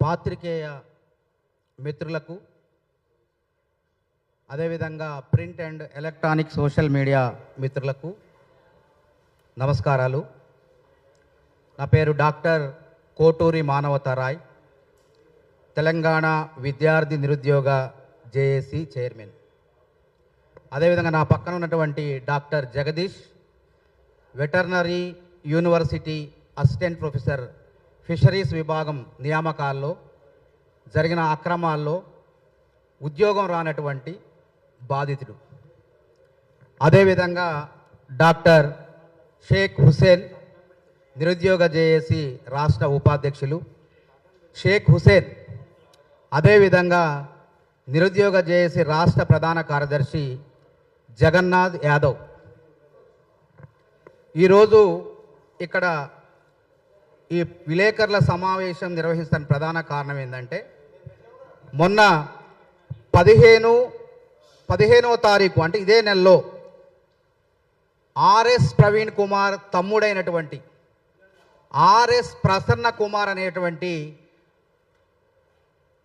పాత్రికేయ మిత్రులకు, అదేవిధంగా print and electronic social media మిత్రులకు నమస్కారాలు. నా పేరు డాక్టర్ కోటూరి మానవతారాయ్, తెలంగాణ విద్యార్థి నిరుద్యోగ జేఏసీ చైర్మన్. అదేవిధంగా నా పక్కన ఉన్నటువంటి doctor Jagadish, veterinary university assistant professor, fisheries విభాగం నియామకాల్లో జరిగిన అక్రమాల్లో ఉద్యోగం రానటువంటి బాధితుడు. అదేవిధంగా డాక్టర్ షేక్ హుసేన్, నిరుద్యోగ జేఏసీ రాష్ట్ర ఉపాధ్యక్షులు షేక్ హుసేన్, అదేవిధంగా నిరుద్యోగ జేఏసీ రాష్ట్ర ప్రధాన కార్యదర్శి జగన్నాథ్ యాదవ్. ఈరోజు ఇక్కడ ఈ విలేకరుల సమావేశం నిర్వహిస్తున్న ప్రధాన కారణం ఏంటంటే, మొన్న 15వ తారీఖు అంటే ఇదే నెలలో ఆర్ఎస్ ప్రవీణ్ కుమార్ తమ్ముడైనటువంటి ఆర్ఎస్ ప్రసన్న కుమార్ అనేటువంటి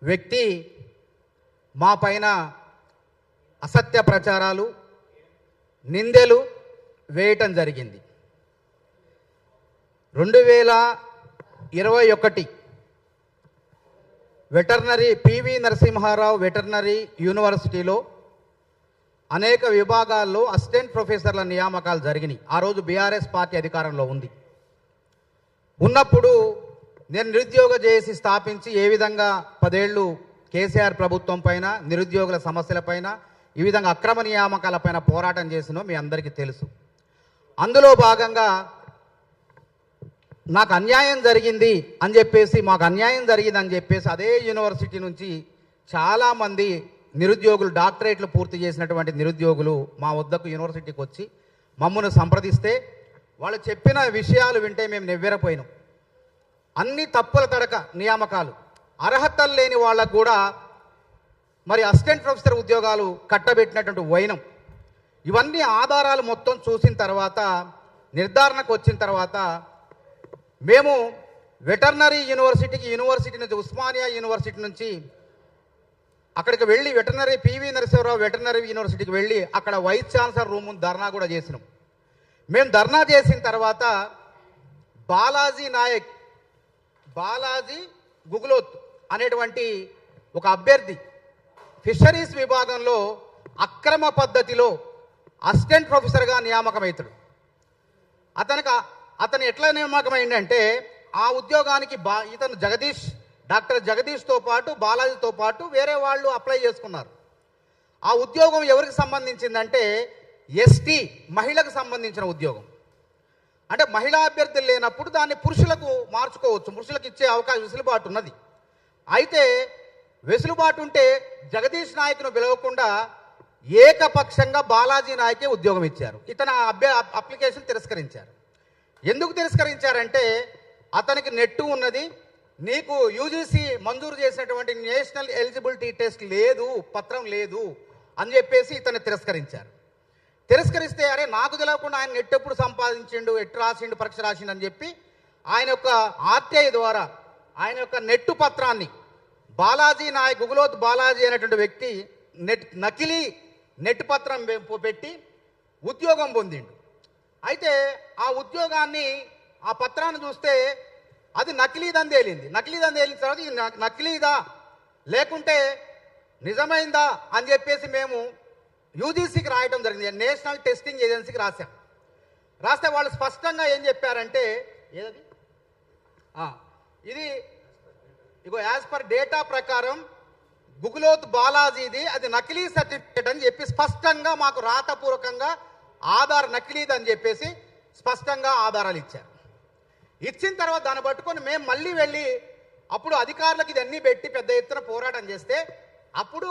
వ్యక్తి మా పైన అసత్య ప్రచారాలు, నిందలు వేయటం జరిగింది. 2021 వెటర్నరీ పివి నరసింహారావు వెటర్నరీ యూనివర్సిటీలో అనేక విభాగాల్లో అసిస్టెంట్ ప్రొఫెసర్ల నియామకాలు జరిగినాయి. ఆ రోజు బీఆర్ఎస్ పార్టీ అధికారంలో ఉన్నప్పుడు నేను నిరుద్యోగ జేఏసీ స్థాపించి ఏ విధంగా 10 ఏళ్ళు కేసీఆర్ ప్రభుత్వం పైన, నిరుద్యోగుల సమస్యల పైన, ఈ విధంగా అక్రమ నియామకాల పైన పోరాటం చేసినో మీ అందరికీ తెలుసు. అందులో భాగంగా నాకు అన్యాయం జరిగింది అని చెప్పేసి, మాకు అన్యాయం జరిగిందని చెప్పేసి అదే యూనివర్సిటీ నుంచి చాలామంది నిరుద్యోగులు, డాక్టరేట్లు పూర్తి చేసినటువంటి నిరుద్యోగులు మా వద్దకు యూనివర్సిటీకి వచ్చి మమ్మల్ని సంప్రదిస్తే వాళ్ళు చెప్పిన విషయాలు వింటే మేము నెవ్వెరపోయినాం. అన్ని తప్పుల తడక నియామకాలు, అర్హతలు లేని వాళ్ళకు కూడా మరి అసిస్టెంట్ ప్రొఫెసర్ ఉద్యోగాలు కట్టబెట్టినటువంటి వైనం, ఇవన్నీ ఆధారాలు మొత్తం చూసిన తర్వాత, నిర్ధారణకు వచ్చిన తర్వాత మేము వెటర్నరీ యూనివర్సిటీ నుంచి, ఉస్మానియా యూనివర్సిటీ నుంచి అక్కడికి వెళ్ళి వెటర్నరీ పివి నరసింహారావు వెటర్నరీ యూనివర్సిటీకి వెళ్ళి అక్కడ వైస్ ఛాన్సలర్ రూమ్ ధర్నా కూడా చేసినాం. మేము ధర్నా చేసిన తర్వాత బాలాజీ గుగులోత్ అనేటువంటి ఒక అభ్యర్థి ఫిషరీస్ విభాగంలో అక్రమ పద్ధతిలో అసిస్టెంట్ ప్రొఫెసర్గా నియామకమవుతాడు. అతను ఎట్లా నియామకమైందంటే, ఆ ఉద్యోగానికి ఇతను డాక్టర్ జగదీష్తో పాటు, బాలాజీతో పాటు వేరే వాళ్ళు అప్లై చేసుకున్నారు. ఆ ఉద్యోగం ఎవరికి సంబంధించిందంటే ఎస్టీ మహిళకు సంబంధించిన ఉద్యోగం. అంటే మహిళా అభ్యర్థులు లేనప్పుడు దాన్ని పురుషులకు మార్చుకోవచ్చు, పురుషులకు ఇచ్చే అవకాశం, వెసులుబాటు ఉన్నది. అయితే వెసులుబాటు ఉంటే జగదీష్ నాయక్ను పిలవకుండా ఏకపక్షంగా బాలాజీ నాయకే ఉద్యోగం ఇచ్చారు. ఇతను అప్లికేషన్ తిరస్కరించారు. ఎందుకు తిరస్కరించారంటే, అతనికి నెట్టు ఉన్నది, నీకు యూజీసీ మంజూరు చేసినటువంటి నేషనల్ ఎలిజిబిలిటీ టెస్ట్ లేదు, పత్రం లేదు అని చెప్పేసి ఇతను తిరస్కరించారు. తిరస్కరిస్తే, అరే నాకు తెలియకుండా ఆయన నెట్ ఎప్పుడు సంపాదించిండు, ఎట్టు రాసిండు, పరీక్ష రాసిండు అని చెప్పి ఆయన యొక్క ఆర్టీఐ ద్వారా ఆయన యొక్క నెట్టు పత్రాన్ని బాలాజీ నాయక్, గుగులోత్ బాలాజీ అనేటువంటి వ్యక్తి నకిలీ నెట్ పత్రం పెట్టి ఉద్యోగం పొందిండు. అయితే ఆ ఉద్యోగాన్ని, ఆ పత్రాన్ని చూస్తే అది నకిలీదని తేలింది. నకిలీదని తేలిన తర్వాత ఇది నకిలీదా లేకుంటే నిజమైందా అని చెప్పేసి మేము యూజీసీకి రాయటం జరిగింది, నేషనల్ టెస్టింగ్ ఏజెన్సీకి రాస్తే వాళ్ళు స్పష్టంగా ఏం చెప్పారంటే, ఏది ఇది ఇగో యాజ్ పర్ డేటా ప్రకారం గుగులోత్ బాలాజీది అది నకిలీ సర్టిఫికేట్ అని చెప్పి స్పష్టంగా మాకు రాతపూర్వకంగా నకిలీది అని చెప్పేసి స్పష్టంగా ఆధారాలు ఇచ్చారు. ఇచ్చిన తర్వాత దాన్ని పట్టుకొని మేము మళ్ళీ వెళ్ళి అప్పుడు అధికారులకు ఇదన్నీ పెట్టి పెద్ద ఎత్తున పోరాటం చేస్తే, అప్పుడు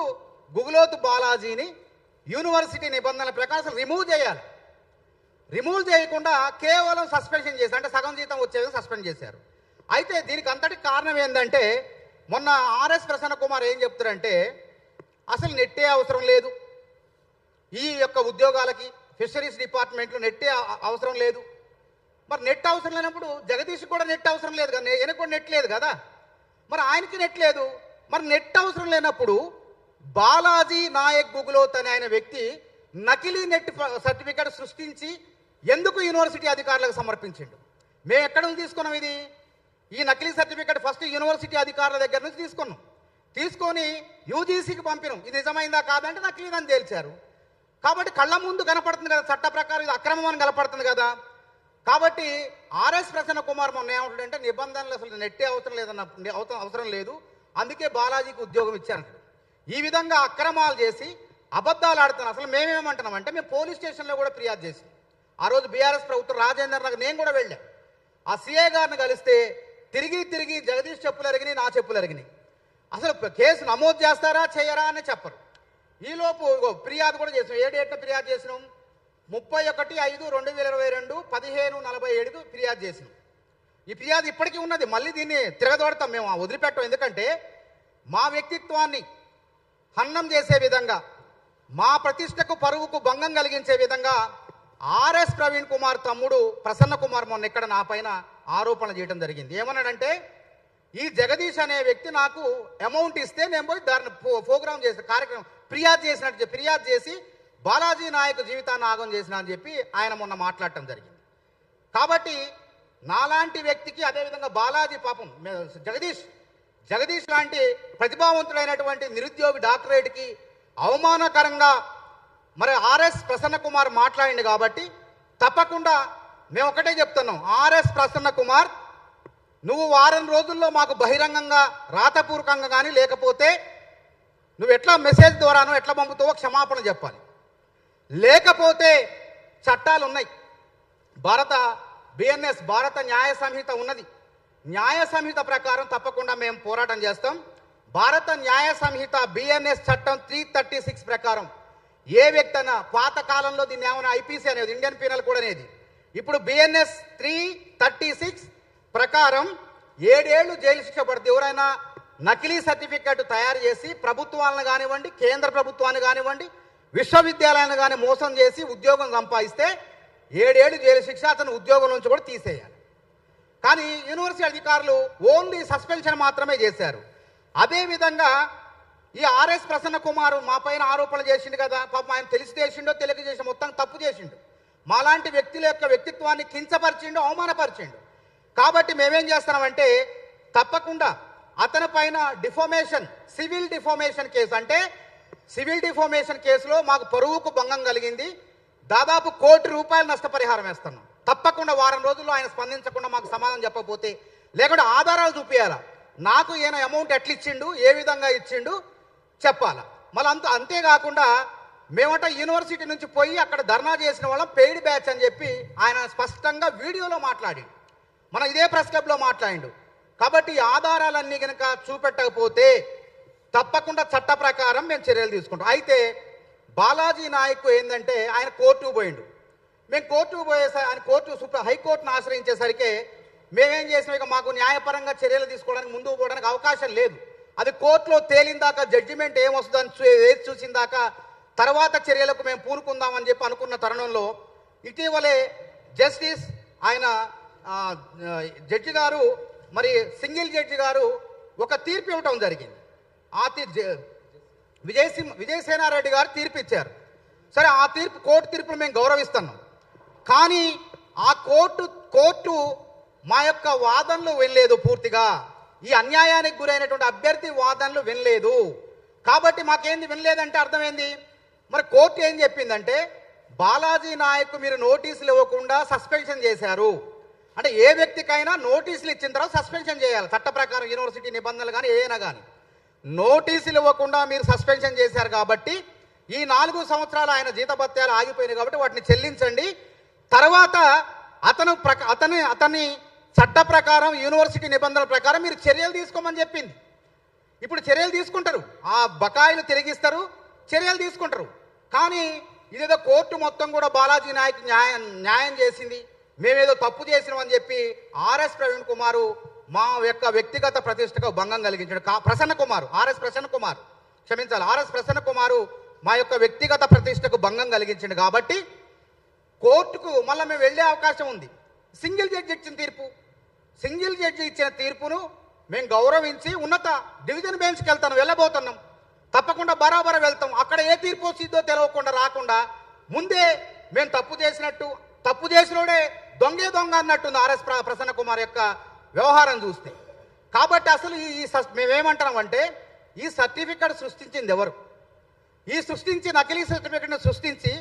గుగులోత్ బాలాజీని యూనివర్సిటీ నిబంధనల ప్రకారం రిమూవ్ చేయాలి. రిమూవ్ చేయకుండా కేవలం సస్పెన్షన్ చేశారు, అంటే సగం జీతం వచ్చే విధంగా సస్పెండ్ చేశారు. అయితే దీనికి అంతటి కారణం ఏంటంటే, మొన్న ఆర్ఎస్ ప్రసన్న కుమార్ ఏం చెప్తారంటే, అసలు నెట్టే అవసరం లేదు, ఈ యొక్క ఉద్యోగాలకి ఫిషరీస్ డిపార్ట్మెంట్లో నెట్టే అవసరం లేదు, మరి నెట్ అవసరం లేనప్పుడు జగదీష్ కూడా నెట్ అవసరం లేదు కదా, ఈయనకు కూడా నెట్ లేదు కదా, మరి ఆయనకి నెట్ లేదు. మరి నెట్ అవసరం లేనప్పుడు బాలాజీ నాయక్ గుగులోత్ అనే ఆయన వ్యక్తి నకిలీ నెట్ సర్టిఫికేట్ సృష్టించి ఎందుకు యూనివర్సిటీ అధికారులకు సమర్పించిండు? మేము ఎక్కడ నుంచి తీసుకున్నాం ఇది? ఈ నకిలీ సర్టిఫికేట్ ఫస్ట్ యూనివర్సిటీ అధికారుల దగ్గర నుంచి తీసుకున్నాం. తీసుకొని యూజీసీకి పంపినాం. ఇది నిజమైందా కాదంటే నకిలీదని తేల్చారు. కాబట్టి కళ్ళ ముందు కనపడుతుంది కదా, చట్ట ప్రకారం ఇది అక్రమం అని కనపడుతుంది కదా. కాబట్టి ఆర్ఎస్ ప్రసన్న కుమార్ మొన్న ఏమంటాడంటే నిబంధనలు అసలు నెట్టే అవసరం లేదన్న, అవసరం లేదు, అందుకే బాలాజీకి ఉద్యోగం ఇచ్చారంట. ఈ విధంగా అక్రమాలు చేసి అబద్ధాలు ఆడుతున్నాం. అసలు మేమేమంటున్నామంటే మేము పోలీస్ స్టేషన్లో కూడా ఫిర్యాదు చేసాం. ఆ రోజు బీఆర్ఎస్ ప్రభుత్వం రాజేందర్ నగర్ నేను కూడా వెళ్ళాను. ఆ సిఐ గారిని కలిస్తే తిరిగి తిరిగి జగదీష్ చెప్పులు అరిగినాయి, నా చెప్పులు అరిగినాయి. అసలు కేసు నమోదు చేస్తారా చేయరా అని చెప్పరు. ఈలోపు ఫిర్యాదు కూడా చేసినాం. ఏ డేట్న ఫిర్యాదు చేసినాం? 31/5/2022 15:47కు ఫిర్యాదు చేసినాం. ఈ ఫిర్యాదు ఇప్పటికీ ఉన్నది. మళ్ళీ దీన్ని తిరగదోడతాం, మేము వదిలిపెట్టాం. ఎందుకంటే మా వ్యక్తిత్వాన్ని హన్నం చేసే విధంగా, మా ప్రతిష్టకు పరువుకు భంగం కలిగించే విధంగా ఆర్ఎస్ ప్రవీణ్ కుమార్ తమ్ముడు ప్రసన్న కుమార్ మొన్న ఇక్కడ నా పైన ఆరోపణ చేయడం జరిగింది. ఏమన్నాడంటే ఈ జగదీష్ అనే వ్యక్తి నాకు అమౌంట్ ఇస్తే నేను పోయి దాన్ని ప్రోగ్రామ్ చేసిన కార్యక్రమం ఫిర్యాదు చేసి బాలాజీ నాయక్ జీవితాన్ని ఆగం చేసిన అని చెప్పి ఆయన మొన్న మాట్లాడటం జరిగింది. కాబట్టి నాలాంటి వ్యక్తికి, అదేవిధంగా బాలాజీ పాపం జగదీష్ లాంటి ప్రతిభావంతుడైనటువంటి నిరుద్యోగి డాక్టరేట్కి అవమానకరంగా మరి ఆర్ఎస్ ప్రసన్న కుమార్ మాట్లాడింది. కాబట్టి తప్పకుండా మేము ఒకటే చెప్తున్నాం, ఆర్ఎస్ ప్రసన్న కుమార్ నువ్వు వారం రోజుల్లో మాకు బహిరంగంగా రాతపూర్వకంగా కానీ లేకపోతే నువ్వు ఎట్లా మెసేజ్ ద్వారానో ఎట్లా పంపుతావో క్షమాపణ చెప్పాలి. లేకపోతే చట్టాలు ఉన్నాయి. బిఎన్ఎస్ భారత న్యాయ సంహిత ఉన్నది. న్యాయ సంహిత ప్రకారం తప్పకుండా మేము పోరాటం చేస్తాం. భారత న్యాయ సంహిత బిఎన్ఎస్ చట్టం 336 ప్రకారం ఏ వ్యక్తి అయినా, పాత కాలంలో దీన్ని ఏమైనా ఐపీసీ అనేది, ఇండియన్ పీనల్ కోడ్ అనేది, ఇప్పుడు బిఎన్ఎస్ 336 ప్రకారం 7 ఏళ్ళు జైలు శిక్ష పడుతుంది. ఎవరైనా నకిలీ సర్టిఫికేట్ తయారు చేసి ప్రభుత్వాలను కానివ్వండి, కేంద్ర ప్రభుత్వాన్ని కానివ్వండి, విశ్వవిద్యాలయాన్ని కానీ మోసం చేసి ఉద్యోగం సంపాదిస్తే 7 ఏళ్ళు జైలు శిక్ష, అతను ఉద్యోగం నుంచి కూడా తీసేయాలి. కానీ యూనివర్సిటీ అధికారులు ఓన్లీ సస్పెన్షన్ మాత్రమే చేశారు. అదేవిధంగా ఈ ఆర్ఎస్ ప్రసన్న కుమార్ మా పైన ఆరోపణలు చేసిండు కదా, పాపం ఆయన తెలిసి చేసిండో తెలియక చేసిండో మొత్తం తప్పు చేసిండు. మాలాంటి వ్యక్తుల యొక్క వ్యక్తిత్వాన్ని కించపరిచిండు, అవమానపరిచిండు. కాబట్టి మేమేం చేస్తున్నామంటే తప్పకుండా అతని పైన డిఫామేషన్, సివిల్ డిఫామేషన్ కేసు, అంటే సివిల్ డిఫామేషన్ కేసులో మాకు పరువుకు భంగం కలిగింది, దాదాపు ₹1 కోటి నష్టపరిహారం వేస్తున్నాం. తప్పకుండా వారం రోజుల్లో ఆయన స్పందించకుండా మాకు సమాధానం చెప్పకపోతే, లేకుంటే ఆధారాలు చూపించాలా, నాకు ఈయన అమౌంట్ ఎట్లా ఇచ్చిండు, ఏ విధంగా ఇచ్చిండు చెప్పాలా. మళ్ళీ అంతేకాకుండా మేమంట యూనివర్సిటీ నుంచి పోయి అక్కడ ధర్నా చేసిన వాళ్ళం పెయిడ్ బ్యాచ్ అని చెప్పి ఆయన స్పష్టంగా వీడియోలో మాట్లాడి, మన ఇదే ప్రెస్ క్లబ్లో మాట్లాడిండు. కాబట్టి ఈ ఆధారాలన్నీ కనుక చూపెట్టకపోతే తప్పకుండా చట్ట ప్రకారం మేము చర్యలు తీసుకుంటాం. అయితే బాలాజీ నాయక్ ఏంటంటే ఆయన కోర్టుకు పోయిండు. మేము కోర్టుకు పోయేసరి ఆయన హైకోర్టును ఆశ్రయించేసరికి మేమేం చేసినాం, ఇక మాకు న్యాయపరంగా చర్యలు తీసుకోవడానికి ముందుకు పోవడానికి అవకాశం లేదు. అది కోర్టులో తేలిందాక, జడ్జిమెంట్ ఏమొస్తుందని వేసి చూసిందాక తర్వాత చర్యలకు మేము పూనుకుందామని చెప్పి అనుకున్న తరుణంలో ఇటీవలే జస్టిస్ ఆయన జడ్జి గారు, మరి సింగిల్ జడ్జి గారు ఒక తీర్పు ఇవ్వటం జరిగింది. ఆ విజయసేనారెడ్డి గారు తీర్పు ఇచ్చారు. సరే, ఆ కోర్టు తీర్పును మేము గౌరవిస్తున్నాం. కానీ ఆ కోర్టు మా యొక్క వాదనలు వినలేదు పూర్తిగా. ఈ అన్యాయానికి గురైనటువంటి అభ్యర్థి వాదనలు వినలేదు. కాబట్టి మాకేంది వినలేదంటే అర్థమైంది. మరి కోర్టు ఏం చెప్పిందంటే బాలాజీ నాయక్ మీరు నోటీసులు ఇవ్వకుండా సస్పెన్షన్ చేశారు. అంటే ఏ వ్యక్తికైనా నోటీసులు ఇచ్చిన తర్వాత సస్పెన్షన్ చేయాలి చట్ట ప్రకారం, యూనివర్సిటీ నిబంధనలు కానీ ఏదైనా కానీ. నోటీసులు ఇవ్వకుండా మీరు సస్పెన్షన్ చేశారు కాబట్టి ఈ 4 సంవత్సరాలు ఆయన జీతభత్యాలు ఆగిపోయినాయి కాబట్టి వాటిని చెల్లించండి. తర్వాత అతన్ని చట్ట ప్రకారం, యూనివర్సిటీ నిబంధనల ప్రకారం మీరు చర్యలు తీసుకోమని చెప్పింది. ఇప్పుడు చర్యలు తీసుకుంటారు, ఆ బకాయిలు తిరిగిస్తారు, చర్యలు తీసుకుంటారు. కానీ ఇదేదో కోర్టు మొత్తం కూడా బాలాజీ నాయక్ న్యాయం చేసింది, మేమేదో తప్పు చేసినామని చెప్పి ఆర్ఎస్ ప్రవీణ్ కుమారు మా యొక్క వ్యక్తిగత ప్రతిష్టకు భంగం కలిగించాడు. ఆర్ఎస్ ప్రసన్న కుమారు మా యొక్క వ్యక్తిగత ప్రతిష్టకు భంగం కలిగించాడు. కాబట్టి కోర్టుకు మళ్ళీ మేము వెళ్ళే అవకాశం ఉంది. సింగిల్ జడ్జి ఇచ్చిన తీర్పును మేము గౌరవించి ఉన్నత డివిజన్ బెంచ్కి వెళ్ళబోతున్నాం. తప్పకుండా బరాబర వెళ్తాం. అక్కడ ఏ తీర్పు వచ్చిందో తెలియకుండా రాకుండా ముందే మేము తప్పు చేసినోడే దొంగే దొంగ అన్నట్టుంది ఆర్ఎస్ ప్రసన్న కుమార్ యొక్క వ్యవహారం చూస్తే. కాబట్టి అసలు మేమేమంటున్నామంటే ఈ సర్టిఫికెట్ సృష్టించింది ఎవరు? ఈ నకిలీ సర్టిఫికెట్ని సృష్టించి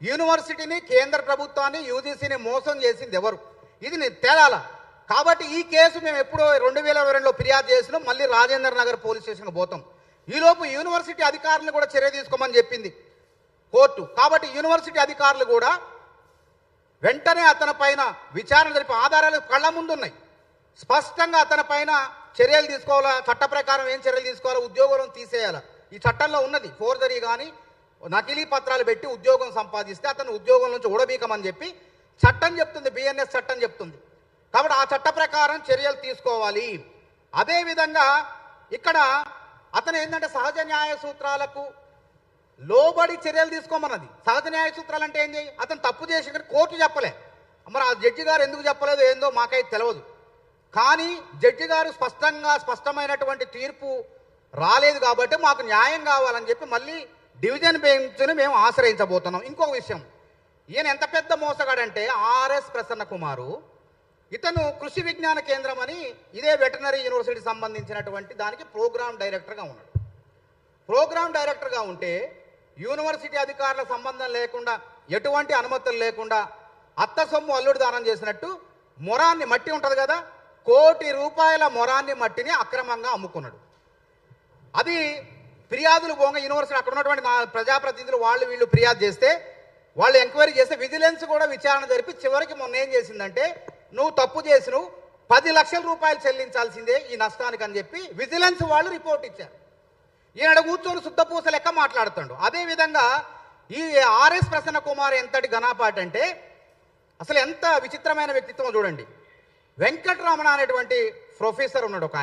యూనివర్సిటీని, కేంద్ర ప్రభుత్వాన్ని, యూజీసీని మోసం చేసింది ఎవరు? ఇది తేలాల. కాబట్టి ఈ కేసు మేము ఎప్పుడో 2022లో ఫిర్యాదు చేసినాం. మళ్ళీ రాజేంద్ర నగర్ పోలీస్ స్టేషన్కి పోతాం. ఈలోపు యూనివర్సిటీ అధికారులను కూడా చర్య తీసుకోమని చెప్పింది కోర్టు. కాబట్టి యూనివర్సిటీ అధికారులు కూడా వెంటనే అతని పైన విచారణ జరిపి ఆధారాలు కళ్ళ ముందు ఉన్నాయి. స్పష్టంగా అతని పైన చర్యలు తీసుకోవాలా, చట్ట ప్రకారం ఏం చర్యలు తీసుకోవాలో, ఉద్యోగం తీసేయాలా. ఈ చట్టంలో ఉన్నది. ఫోర్జరీ కానీ నకిలీ పత్రాలు పెట్టి ఉద్యోగం సంపాదిస్తే అతను ఉద్యోగం నుంచి ఊడబీకమని చెప్పి చట్టం చెప్తుంది, బిఎన్ఎస్ చట్టం చెప్తుంది. కాబట్టి ఆ చట్ట ప్రకారం చర్యలు తీసుకోవాలి. అదేవిధంగా ఇక్కడ అతను ఏంటంటే సహజ న్యాయ సూత్రాలకు లోబడి చర్యలు తీసుకోమన్నది. సహజ న్యాయ సూత్రాలు అంటే ఏంటి? అతను తప్పు చేసి కోర్టు చెప్పలే. మరి ఆ జడ్జి గారు ఎందుకు చెప్పలేదు ఏందో మాకైతే తెలియదు. కానీ జడ్జి గారు స్పష్టమైనటువంటి తీర్పు రాలేదు కాబట్టి మాకు న్యాయం కావాలని చెప్పి మళ్ళీ డివిజన్ బెంచ్ని మేము ఆశ్రయించబోతున్నాం. ఇంకొక విషయం, ఈయన ఎంత పెద్ద మోసగాడంటే ఆర్ఎస్ ప్రసన్న కుమారు, ఇతను కృషి విజ్ఞాన కేంద్రం అని ఇదే వెటనరీ యూనివర్సిటీ సంబంధించినటువంటి దానికి ప్రోగ్రామ్ డైరెక్టర్గా ఉన్నాడు. ప్రోగ్రామ్ డైరెక్టర్గా ఉంటే యూనివర్సిటీ అధికారుల సంబంధం లేకుండా, ఎటువంటి అనుమతులు లేకుండా అత్త సొమ్ము అల్లుడు దానం చేసినట్టు మొరాన్ని, మట్టి ఉంటుంది కదా, ₹1 కోటి మొరాన్ని, మట్టిని అక్రమంగా అమ్ముకున్నాడు. అది ఫిర్యాదులు పోగా యూనివర్సిటీ అక్కడ ఉన్నటువంటి ప్రజాప్రతినిధులు వీళ్ళు ఫిర్యాదు చేస్తే, వాళ్ళు ఎంక్వైరీ చేస్తే విజిలెన్స్ కూడా విచారణ జరిపి చివరికి మొన్న ఏం చేసిందంటే, నువ్వు తప్పు చేసి నువ్వు ₹10 లక్షలు చెల్లించాల్సిందే ఈ నష్టానికి అని చెప్పి విజిలెన్స్ వాళ్ళు రిపోర్ట్ ఇచ్చారు. ఈయన కూర్చొని శుద్ధపూస లెక్క మాట్లాడుతాడు. అదేవిధంగా ఈ ఆర్ఎస్ ప్రసన్న కుమార్ ఎంతటి ఘనాపాటి అంటే అసలు ఎంత విచిత్రమైన వ్యక్తిత్వం చూడండి. వెంకటరమణ అనేటువంటి ప్రొఫెసర్ ఉన్నాడు ఒక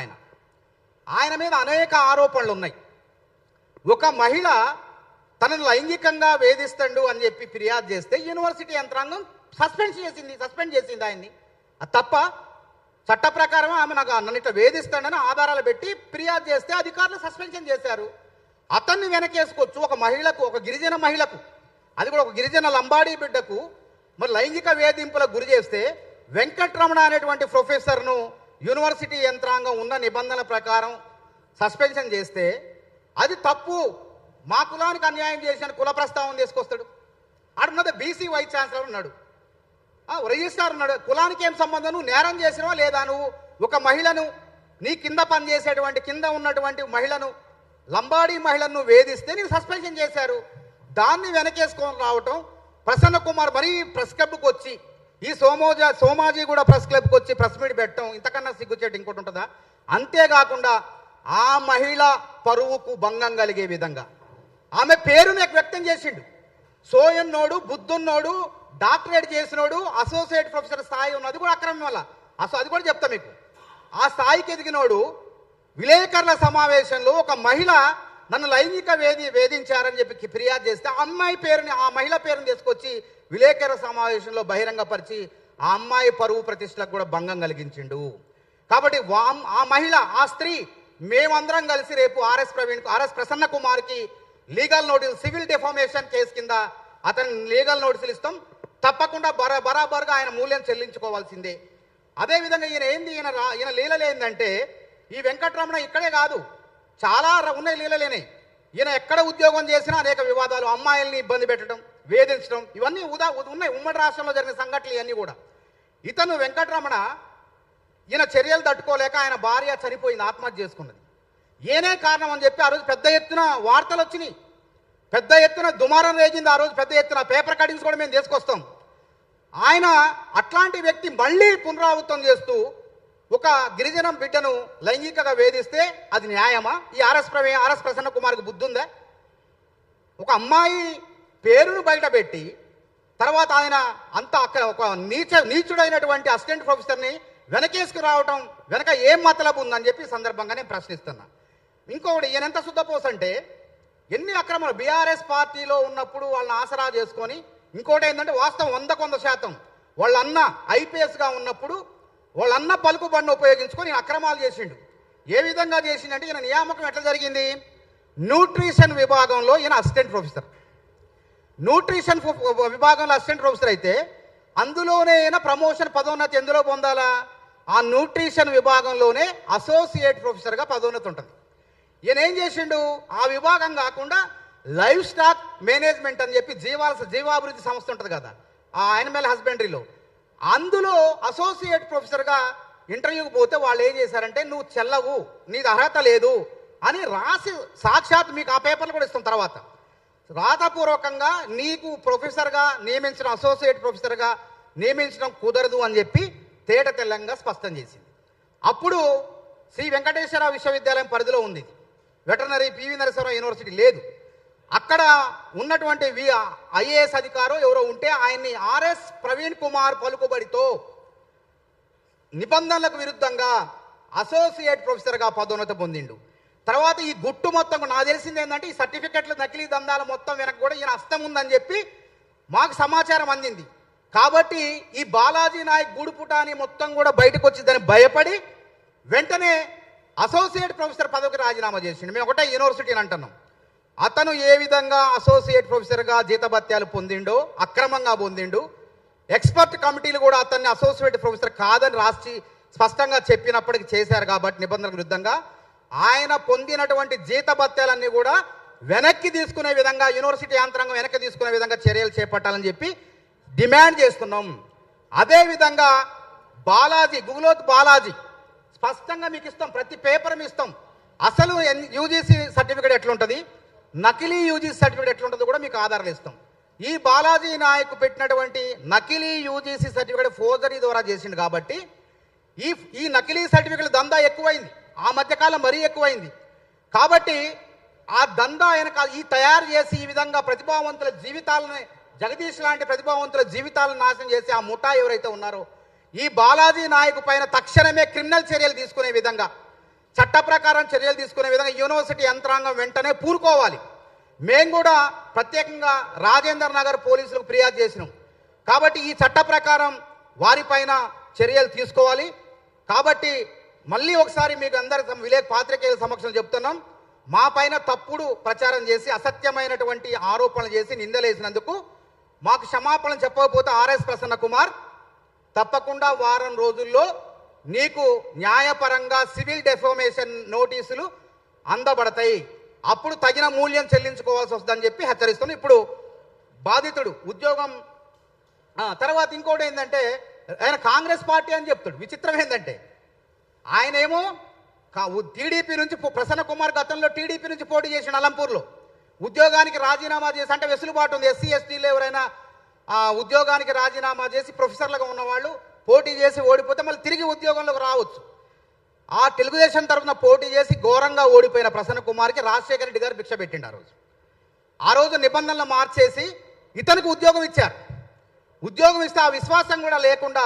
ఆయన మీద అనేక ఆరోపణలు ఉన్నాయి. ఒక మహిళ తనను లైంగికంగా వేధిస్తాడు అని చెప్పి ఫిర్యాదు చేస్తే యూనివర్సిటీ యంత్రాంగం సస్పెండ్ చేసింది ఆయన్ని. అది తప్ప చట్ట ప్రకారం ఆమె నన్ను ఇట్లా వేధిస్తాడని ఆధారాలు పెట్టి ఫిర్యాదు చేస్తే అధికారులు సస్పెన్షన్ చేశారు. అతన్ని వెనకేసుకోవచ్చు. ఒక మహిళకు, ఒక గిరిజన మహిళకు, అది కూడా ఒక గిరిజన లంబాడీ బిడ్డకు మరి లైంగిక వేధింపులకు గురి చేస్తే వెంకటరమణ అనేటువంటి ప్రొఫెసర్ను యూనివర్సిటీ యంత్రాంగం ఉన్న నిబంధనల ప్రకారం సస్పెన్షన్ చేస్తే అది తప్పు, మా కులానికి అన్యాయం చేసిన కుల ప్రస్తావన తీసుకొస్తాడు. ఆడున్నది బీసీ వైస్ ఛాన్సలర్ ఉన్నాడు, రిజిస్ట్రార్ ఉన్నాడు. కులానికి ఏం సంబంధం? నువ్వు నేరం చేసినవా లేదా? నువ్వు ఒక మహిళను, నీ కింద పనిచేసేటువంటి కింద ఉన్నటువంటి మహిళను, లంబాడీ మహిళను వేధిస్తే నేను సస్పెన్షన్ చేశారు. దాన్ని వెనకేసుకొని రావటం, ప్రసన్న కుమార్ మరీ ప్రెస్ క్లబ్కి వచ్చి, ఈ సోమాజీ కూడా ప్రెస్ క్లబ్కి వచ్చి ప్రెస్ మీట్ పెట్టడం ఇంతకన్నా సిగ్గుచేటు ఇంకోటి ఉంటుందా? అంతేకాకుండా ఆ మహిళ పరువుకు భంగం కలిగే విధంగా ఆమె పేరుని వ్యక్తం చేసిండు. సోయన్నోడు, బుద్ధున్నోడు, డాక్టరేట్ చేసినోడు, అసోసియేట్ ప్రొఫెసర్ స్థాయి ఉన్నది కూడా అక్రమం వల్ల. అది కూడా చెప్తా మీకు. ఆ స్థాయికి ఎదిగినోడు విలేకరుల సమావేశంలో ఒక మహిళ నన్ను లైంగిక వేధించారని చెప్పి ఫిర్యాదు చేస్తే ఆ మహిళ పేరుని తీసుకొచ్చి విలేకరుల సమావేశంలో బహిరంగపరిచి ఆ అమ్మాయి పరువు ప్రతిష్టలకు కూడా భంగం కలిగించిండు. కాబట్టి ఆ మహిళ, ఆ స్త్రీ, మేమందరం కలిసి రేపు ఆర్ఎస్ ప్రసన్న కుమార్కి legal notice, civil defamation case కింద అతను లీగల్ నోటీసులు ఇస్తాం. తప్పకుండా బరాబర్గా ఆయన మూల్యం చెల్లించుకోవాల్సిందే. అదేవిధంగా ఈయన లీలలు ఏంటంటే, ఈ వెంకటరమణ ఇక్కడే కాదు, చాలా ఉన్నాయి లీలలేనే. ఈయన ఎక్కడ ఉద్యోగం చేసినా అనేక వివాదాలు, అమ్మాయిల్ని ఇబ్బంది పెట్టడం, వేధించడం, ఇవన్నీ ఉన్నాయి. ఉమ్మడి రాష్ట్రంలో జరిగిన సంఘటనలు ఇవన్నీ కూడా. ఇతను వెంకటరమణ ఈయన చర్యలు తట్టుకోలేక ఆయన భార్య చనిపోయింది, ఆత్మహత్య చేసుకున్నది. ఏనే కారణం అని చెప్పి ఆ రోజు పెద్ద ఎత్తున వార్తలు వచ్చినాయి, పెద్ద ఎత్తున దుమారం రేగింది. ఆ రోజు పెద్ద ఎత్తున పేపర్ కటింగ్స్ కూడా మేము తీసుకొస్తాం. ఆయన అట్లాంటి వ్యక్తి మళ్ళీ పునరావృతం చేస్తూ ఒక గిరిజన బిడ్డను లైంగికంగా వేధిస్తే అది న్యాయమా? ఈ ఆర్ఎస్ ప్రసన్న కుమార్కి బుద్ధి ఉందా? ఒక అమ్మాయి పేరును బయటపెట్టి తర్వాత ఆయన అంతా అక్కడ ఒక నీచుడైనటువంటి అసిస్టెంట్ ప్రొఫెసర్ని వెనకేసుకు రావటం వెనక ఏం మతలబు ఉందని చెప్పి సందర్భంగా నేను ప్రశ్నిస్తున్నా. ఇంకొకటి, ఈయన ఎంత శుద్ధపోసంటే ఎన్ని అక్రమాలు బీఆర్ఎస్ పార్టీలో ఉన్నప్పుడు వాళ్ళని ఆసరా చేసుకొని, ఇంకోటి ఏంటంటే వాస్తవం 100% వాళ్ళ అన్న ఐపీఎస్గా ఉన్నప్పుడు వాళ్ళ అన్న పలుకుబడిని ఉపయోగించుకొని అక్రమాలు చేసిండు. ఏ విధంగా చేసిందంటే ఈయన నియామకం ఎట్లా జరిగింది? న్యూట్రిషన్ విభాగంలో ఈయన అసిస్టెంట్ ప్రొఫెసర్. న్యూట్రిషన్ విభాగంలో అసిస్టెంట్ ప్రొఫెసర్ అయితే అందులోనే ఈయన ప్రమోషన్ పదోన్నతి ఎందులో పొందాలా? ఆ న్యూట్రిషన్ విభాగంలోనే అసోసియేట్ ప్రొఫెసర్గా పదోన్నతి ఉంటుంది. ఈయన ఏం చేసిండు? ఆ విభాగం కాకుండా లైవ్ స్టాక్ మేనేజ్మెంట్ అని చెప్పి జీవాభివృద్ధి సంస్థ ఉంటుంది కదా, ఆ యానిమల్ హస్బెండరీలో, అందులో అసోసియేట్ ప్రొఫెసర్గా ఇంటర్వ్యూకి పోతే వాళ్ళు ఏం చేశారంటే నువ్వు చెల్లవు, నీది అర్హత లేదు అని రాసి సాక్షాత్ మీకు ఆ పేపర్లు కూడా ఇస్తాం తర్వాత రాతపూర్వకంగా నీకు ప్రొఫెసర్గా నియమించడం, అసోసియేట్ ప్రొఫెసర్గా నియమించడం కుదరదు అని చెప్పి తేట తెల్లంగా స్పష్టం చేసింది. అప్పుడు శ్రీ వెంకటేశ్వర విశ్వవిద్యాలయం పరిధిలో ఉంది, వెటర్నరీ పివి నరసింహరావు యూనివర్సిటీ లేదు. అక్కడ ఉన్నటువంటి ఐఏఎస్ అధికారు ఎవరో ఉంటే ఆయన్ని ఆర్ఎస్ ప్రవీణ్ కుమార్ పలుకుబడితో నిబంధనలకు విరుద్ధంగా అసోసియేట్ ప్రొఫెసర్గా పదోన్నతి పొందిండు. తర్వాత ఈ గుట్టు మొత్తం నాకు తెలిసింది ఏంటంటే ఈ సర్టిఫికెట్లు నకిలీ దందాల మొత్తం వెనక కూడా ఈయన హస్తం ఉందని చెప్పి మాకు సమాచారం అందింది. కాబట్టి ఈ బాలాజీ నాయక్ గూడుపుటాని మొత్తం కూడా బయటకు వచ్చిందని భయపడి వెంటనే అసోసియేట్ ప్రొఫెసర్ పదవికి రాజీనామా చేసిండు. మేము ఒకటే యూనివర్సిటీని అంటున్నాం. అతను ఏ విధంగా అసోసియేట్ ప్రొఫెసర్గా జీతభత్యాలు పొందిండో, అక్రమంగా పొందిండు. ఎక్స్పర్ట్ కమిటీలు కూడా అతన్ని అసోసియేట్ ప్రొఫెసర్ కాదని రాసి స్పష్టంగా చెప్పినప్పటికీ చేశారు. కాబట్టి నిబంధనలకు విరుద్ధంగా ఆయన పొందినటువంటి జీతభత్యాలన్నీ కూడా వెనక్కి తీసుకునే విధంగా, యూనివర్సిటీ యంత్రాంగం వెనక్కి తీసుకునే విధంగా చర్యలు చేపట్టాలని చెప్పి డిమాండ్ చేస్తున్నాం. అదేవిధంగా బాలాజీ, గుగులోత్ బాలాజీ స్పష్టంగా మీకు ఇస్తాం, ప్రతి పేపర్ ఇస్తాం. అసలు యూజీసీ సర్టిఫికేట్ ఎట్లుంటుంది, నకిలీ యూజీసీ సర్టిఫికేట్ ఎట్లుంటుందో కూడా మీకు ఆధారాలు ఇస్తాం. ఈ బాలాజీ నాయక్ పెట్టినటువంటి నకిలీ యూజీసీ సర్టిఫికేట్ ఫోర్జరీ ద్వారా చేసిండు. కాబట్టి ఈ నకిలీ సర్టిఫికేట్ దందా ఎక్కువైంది, ఆ మధ్యకాలం మరీ ఎక్కువైంది. కాబట్టి ఆ దందా వెనక ఈ తయారు చేసి ఈ విధంగా ప్రతిభావంతుల జీవితాలని, జగదీష్ లాంటి ప్రతిభావంతుల జీవితాలను నాశనం చేసి ఆ ముఠా ఎవరైతే ఉన్నారో ఈ బాలాజీ నాయక్ పైన తక్షణమే క్రిమినల్ చర్యలు తీసుకునే విధంగా, చట్ట ప్రకారం చర్యలు తీసుకునే విధంగా యూనివర్సిటీ యంత్రాంగం వెంటనే పూనుకోవాలి. మేము కూడా ప్రత్యేకంగా రాజేంద్ర నగర్ పోలీసులకు ఫిర్యాదు చేసినాం. కాబట్టి ఈ చట్ట ప్రకారం వారిపైన చర్యలు తీసుకోవాలి. కాబట్టి మళ్ళీ ఒకసారి మీకు అందరి విలేజ్ పాత్రికేయుల సమక్షంలో చెప్తున్నాం, మా పైన తప్పుడు ప్రచారం చేసి అసత్యమైనటువంటి ఆరోపణలు చేసి నిందలేసినందుకు మాకు క్షమాపణ చెప్పకపోతే ఆర్ఎస్ ప్రసన్న కుమార్ తప్పకుండా వారం రోజుల్లో నీకు న్యాయపరంగా సివిల్ డెఫామేషన్ నోటీసులు అందబడతాయి, అప్పుడు తగిన మూల్యం చెల్లించుకోవాల్సి వస్తుందని చెప్పి హెచ్చరిస్తున్నాం. ఇప్పుడు బాధితుడు ఉద్యోగం తర్వాత ఇంకోటి ఏంటంటే ఆయన కాంగ్రెస్ పార్టీ అని చెప్తాడు. విచిత్రం ఏంటంటే ఆయనేమో టీడీపీ నుంచి, ప్రసన్న కుమార్ గతంలో టీడీపీ నుంచి పోటీ చేసిన అలంపూర్లో ఉద్యోగానికి రాజీనామా చేసి, అంటే వెసులుబాటు ఉంది, ఎస్సీ ఎస్టీలో ఎవరైనా ఉద్యోగానికి రాజీనామా చేసి ప్రొఫెసర్లుగా ఉన్నవాళ్ళు పోటీ చేసి ఓడిపోతే మళ్ళీ తిరిగి ఉద్యోగంలోకి రావచ్చు. ఆ తెలుగుదేశం తరఫున పోటీ చేసి ఘోరంగా ఓడిపోయిన ప్రసన్న కుమార్కి రాజశేఖర రెడ్డి గారు భిక్ష పెట్టిండు. ఆ రోజు నిబంధనలు మార్చేసి ఇతనికి ఉద్యోగం ఇచ్చారు. ఉద్యోగం ఇస్తే ఆ విశ్వాసం కూడా లేకుండా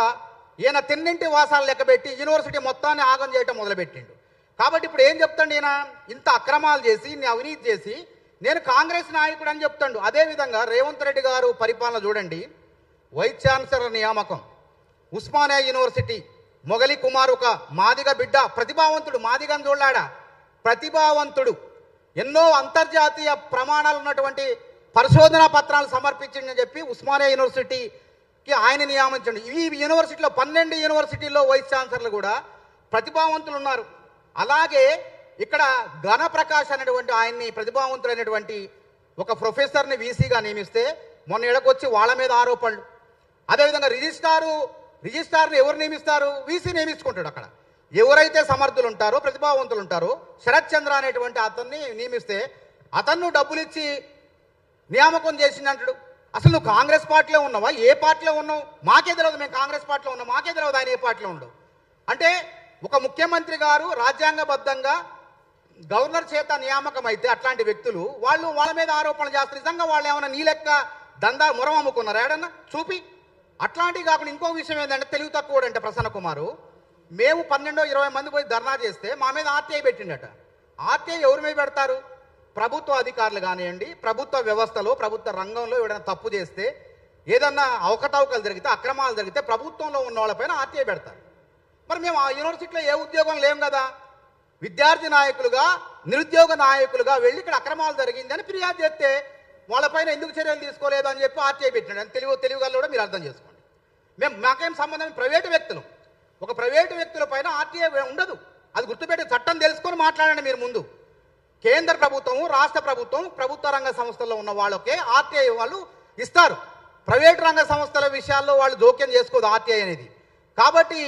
ఈయన తిన్నింటి వాసాలు లెక్కబెట్టి యూనివర్సిటీ మొత్తాన్ని ఆగం చేయటం మొదలుపెట్టిండు. కాబట్టి ఇప్పుడు ఏం చెప్తాడు ఈయన, ఇంత అక్రమాలు చేసి, అవినీతి చేసి నేను కాంగ్రెస్ నాయకుడు అని చెప్తాడు. అదేవిధంగా రేవంత్ రెడ్డి గారు పరిపాలన చూడండి, వైస్ ఛాన్సలర్ నియామకం, ఉస్మానియా యూనివర్సిటీ, మొగలి కుమార్ ఒక మాదిగ బిడ్డ, ప్రతిభావంతుడు, మాదిగని చూడలాడా ప్రతిభావంతుడు, ఎన్నో అంతర్జాతీయ ప్రమాణాలు ఉన్నటువంటి పరిశోధనా పత్రాలు సమర్పించిందని చెప్పి ఉస్మానియా యూనివర్సిటీకి ఆయన నియామించండి. ఈ యూనివర్సిటీలో 12 యూనివర్సిటీల్లో వైస్ ఛాన్సలర్లు కూడా ప్రతిభావంతులు ఉన్నారు. అలాగే ఇక్కడ ఘనప్రకాష్ అనేటువంటి ఆయన్ని ప్రతిభావంతులైనటువంటి ఒక ప్రొఫెసర్ని వీసీగా నియమిస్తే మొన్న ఎడకొచ్చి వాళ్ళ మీద ఆరోపణలు. అదేవిధంగా రిజిస్ట్రార్ని ఎవరు నియమిస్తారు? వీసీ నియమించుకుంటాడు. అక్కడ ఎవరైతే సమర్థులు ఉంటారో, ప్రతిభావంతులు ఉంటారో, శరత్ చంద్ర అనేటువంటి అతన్ని నియమిస్తే అతన్ను డబ్బులు ఇచ్చి నియామకం చేసిందంటాడు. అసలు నువ్వు కాంగ్రెస్ పార్టీలో ఉన్నావా? ఏ పార్టీలో ఉన్నావు? మాకే తెలియదు, మేము కాంగ్రెస్ పార్టీలో ఉన్నాం, మాకే తెలియదు ఆయన ఏ పార్టీలో ఉండవు. అంటే ఒక ముఖ్యమంత్రి గారు రాజ్యాంగబద్ధంగా గవర్నర్ చేత నియామకం అయితే అట్లాంటి వ్యక్తులు వాళ్ళ మీద ఆరోపణలు చేస్తారు. నిజంగా వాళ్ళు ఏమైనా నీ లెక్క దందా మురం అమ్ముకున్నారు ఏడన్నా చూపి? అట్లాంటివి కాకుండా ఇంకో విషయం ఏంటంటే తెలివి తక్కువ అంటే ప్రసన్న కుమారు, మేము 12-20 మంది పోయి ధర్నా చేస్తే మా మీద ఆర్టీఐ పెట్టిండట. ఆర్టీఐ ఎవరి మీద పెడతారు? ప్రభుత్వ అధికారులు కానివ్వండి, ప్రభుత్వ వ్యవస్థలో, ప్రభుత్వ రంగంలో ఎవరైనా తప్పు చేస్తే, ఏదన్నా అవకతవకలు జరిగితే, అక్రమాలు జరిగితే ప్రభుత్వంలో ఉన్న వాళ్ళపైన ఆర్టీఐ పెడతారు. మరి మేము ఆ యూనివర్సిటీలో ఏ ఉద్యోగం లేం కదా, విద్యార్థి నాయకులుగా, నిరుద్యోగ నాయకులుగా వెళ్ళి ఇక్కడ అక్రమాలు జరిగిందని ఫిర్యాదు చేస్తే వాళ్ళపైన ఎందుకు చర్యలు తీసుకోలేదు అని చెప్పి ఆర్టీఐ పెట్టినాడు. అని తెలివిగా కూడా మీరు అర్థం చేసుకోండి. మాకేం సంబంధం, ప్రైవేటు వ్యక్తులు, ఒక ప్రైవేటు వ్యక్తుల పైన ఆర్టీఐ ఉండదు. అది గుర్తుపెట్టి చట్టం తెలుసుకొని మాట్లాడండి మీరు ముందు. కేంద్ర ప్రభుత్వము, రాష్ట్ర ప్రభుత్వం, ప్రభుత్వ రంగ సంస్థల్లో ఉన్న వాళ్ళకే ఆర్టీఐ వాళ్ళు ఇస్తారు. ప్రైవేటు రంగ సంస్థల విషయాల్లో వాళ్ళు జోక్యం చేసుకోదు ఆర్టీఐ అనేది. కాబట్టి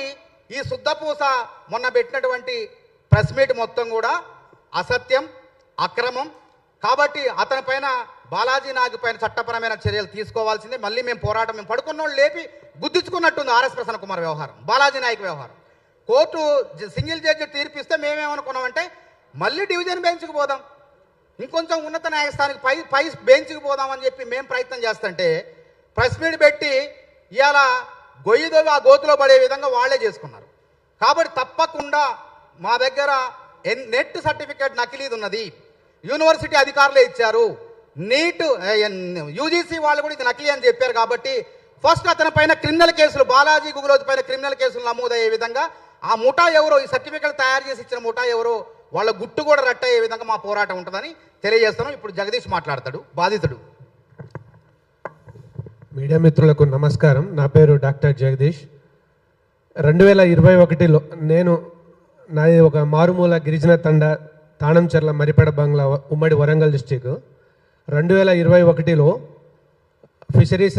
ఈ శుద్ధపూస మొన్న పెట్టినటువంటి ప్రెస్ మీట్ మొత్తం కూడా అసత్యం, అక్రమం. కాబట్టి అతని పైన, బాలాజీ నాగ్ పైన చట్టపరమైన చర్యలు తీసుకోవాల్సిందే. మళ్ళీ మేము పోరాటం, మేము పడుకున్నోళ్ళు లేపి గుద్దించుకున్నట్టుంది ఆర్ఎస్ ప్రసన్న కుమార్ వ్యవహారం, బాలాజీ నాయక్ వ్యవహారం. కోర్టు సింగిల్ జడ్జి తీర్పిస్తే మేమేమనుకున్నామంటే మళ్ళీ డివిజన్ బెంచ్కి పోదాం, ఇంకొంచెం ఉన్నత న్యాయస్థానానికి పై బెంచ్కి పోదామని చెప్పి మేము ప్రయత్నం చేస్తుంటే ప్రెస్ మీట్ పెట్టి ఇవాళ గొయ్యిదోవి ఆ గోతులో పడే విధంగా వాళ్ళే చేసుకున్నారు. కాబట్టి తప్పకుండా మా దగ్గర నెట్ సర్టిఫికేట్ నకిలీది ఉన్నది, యూనివర్సిటీ అధికారులే ఇచ్చారు, నీట్ యూజీసీ వాళ్ళు కూడా ఇది నకిలీ అని చెప్పారు. కాబట్టి ఫస్ట్ అతని పైన క్రిమినల్ కేసులు, బాలాజీ గుగులోత్ పైన క్రిమినల్ కేసులు నమోదయ్యే విధంగా ఆ ముఠా ఎవరో, ఈ సర్టిఫికేట్ తయారు చేసి ఇచ్చిన ముఠా ఎవరో వాళ్ళ గుట్టు కూడా రట్టయ్యే విధంగా మా పోరాటం ఉంటుందని తెలియజేస్తున్నాం. ఇప్పుడు జగదీష్ మాట్లాడతాడు, బాధితుడు. మీడియా మిత్రులకు నమస్కారం. నా పేరు డాక్టర్ జగదీష్. 2021లో నేను నాది ఒక మారుమూల గిరిజన తండ, తాణంచెర్ల మరిపెడ బంగ్లా, ఉమ్మడి వరంగల్ డిస్టిక్. 2021లో fisheries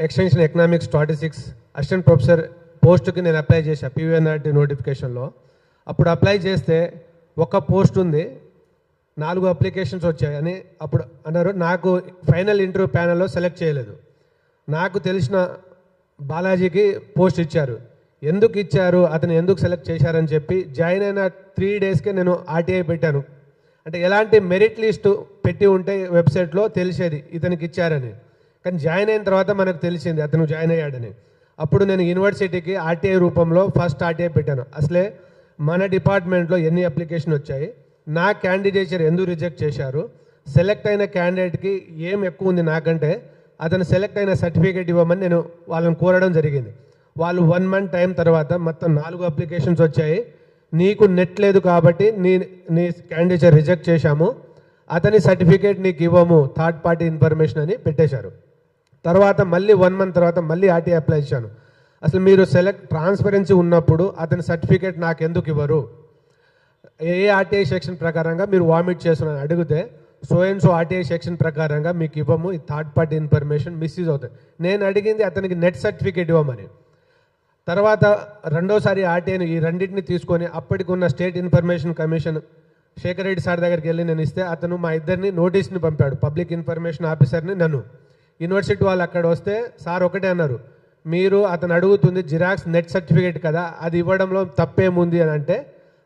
extension economics statistics assistant professor పోస్టుకి నేను అప్లై చేశాను పీవీఎన్ఆర్టీ నోటిఫికేషన్లో. అప్పుడు అప్లై చేస్తే ఒక పోస్ట్ ఉంది, 4 అప్లికేషన్స్ వచ్చాయని అప్పుడు అన్నారు. నాకు ఫైనల్ ఇంటర్వ్యూ ప్యానెల్లో సెలెక్ట్ చేయలేదు. నాకు తెలిసిన బాలాజీకి పోస్ట్ ఇచ్చారు. ఎందుకు ఇచ్చారు, అతను ఎందుకు సెలెక్ట్ చేశారని చెప్పి జాయిన్ అయిన 3 డేస్కే నేను ఆర్టీఐ పెట్టాను. అంటే ఎలాంటి మెరిట్ లిస్టు పెట్టి ఉంటే వెబ్సైట్లో తెలిసేది ఇతనికి ఇచ్చారని. కానీ జాయిన్ అయిన తర్వాత మనకు తెలిసింది అతను జాయిన్ అయ్యాడని. అప్పుడు నేను యూనివర్సిటీకి ఆర్టీఐ రూపంలో ఫస్ట్ ఆర్టీఐ పెట్టాను. అసలే మన డిపార్ట్మెంట్లో ఎన్ని అప్లికేషన్ వచ్చాయి, నా క్యాండిడేచర్ ఎందుకు రిజెక్ట్ చేశారు, సెలెక్ట్ అయిన క్యాండిడేట్కి ఏం ఎక్కువ ఉంది నాకంటే, అతను సెలెక్ట్ అయిన సర్టిఫికేట్ ఇవ్వమని నేను వాళ్ళని కోరడం జరిగింది. వాళ్ళు 1 మంత్ టైం తర్వాత మొత్తం 4 అప్లికేషన్స్ వచ్చాయి. నీకు నెట్ లేదు కాబట్టి నీ క్యాండిడేచర్ రిజెక్ట్ చేశాము, అతని సర్టిఫికేట్ నీకు ఇవ్వము, థర్డ్ పార్టీ ఇన్ఫర్మేషన్ అని పెట్టేశారు. తర్వాత మళ్ళీ 1 మంత్ తర్వాత మళ్ళీ ఆర్టీఐ అప్లై చేశాను. అసలు మీరు ట్రాన్స్పరెన్సీ ఉన్నప్పుడు అతని సర్టిఫికేట్ నాకు ఎందుకు ఇవ్వరు, ఏ ఆర్టీఐ సెక్షన్ ప్రకారంగా మీరు వామిట్ చేస్తున్నారని అడిగితే సో ఆర్టీఐ సెక్షన్ ప్రకారంగా మీకు ఇవ్వము, ఈ థర్డ్ పార్టీ ఇన్ఫర్మేషన్ మిస్యూజ్ అవుతుంది. నేను అడిగింది అతనికి నెట్ సర్టిఫికేట్ ఇవ్వమని. తర్వాత రెండోసారి ఆర్టీఐని ఈ రెండింటిని తీసుకొని అప్పటికి ఉన్న state information commission Shekhar Reddy sir దగ్గరికి వెళ్ళి నేను ఇస్తే అతను మా ఇద్దరిని నోటీస్ని పంపాడు, పబ్లిక్ ఇన్ఫర్మేషన్ ఆఫీసర్ని నన్ను. యూనివర్సిటీ వాళ్ళు అక్కడ వస్తే సార్ ఒకటే అన్నారు, మీరు అతను అడుగుతుంది జిరాక్స్ నెట్ సర్టిఫికేట్ కదా, అది ఇవ్వడంలో తప్పేముంది అని అంటే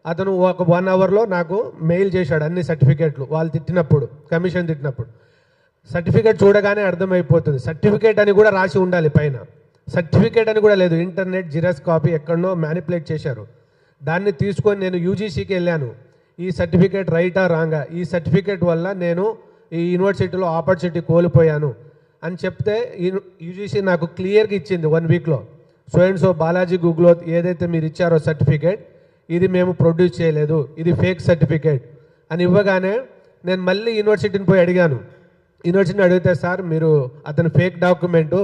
అతను ఒక 1 అవర్లో నాకు మెయిల్ చేశాడు అన్ని సర్టిఫికేట్లు. వాళ్ళు తిట్టినప్పుడు, కమిషన్ తిట్టినప్పుడు సర్టిఫికేట్ చూడగానే అర్థమైపోతుంది. సర్టిఫికేట్ అని కూడా రాసి ఉండాలి పైన, సర్టిఫికేట్ అని కూడా లేదు, ఇంటర్నెట్ జిరాక్స్ కాపీ ఎక్కడనో మ్యానిపులేట్ చేశారు. దాన్ని తీసుకొని నేను యూజీసీకి వెళ్ళాను, ఈ సర్టిఫికేట్ రైటా రాంగా, ఈ సర్టిఫికేట్ వల్ల నేను ఈ యూనివర్సిటీలో ఆపర్చునిటీ కోల్పోయాను అని చెప్తే యూజీసీ నాకు క్లియర్గా ఇచ్చింది 1 వీక్లో. సో బాలాజీ గుగ్లోత్ ఏదైతే మీరు ఇచ్చారో సర్టిఫికేట్, ఇది మేము ప్రొడ్యూస్ చేయలేదు, ఇది ఫేక్ సర్టిఫికేట్ అని ఇవ్వగానే నేను మళ్ళీ యూనివర్సిటీని పోయి అడిగాను. యూనివర్సిటీని అడిగితే సార్ మీరు అతను ఫేక్ డాక్యుమెంటు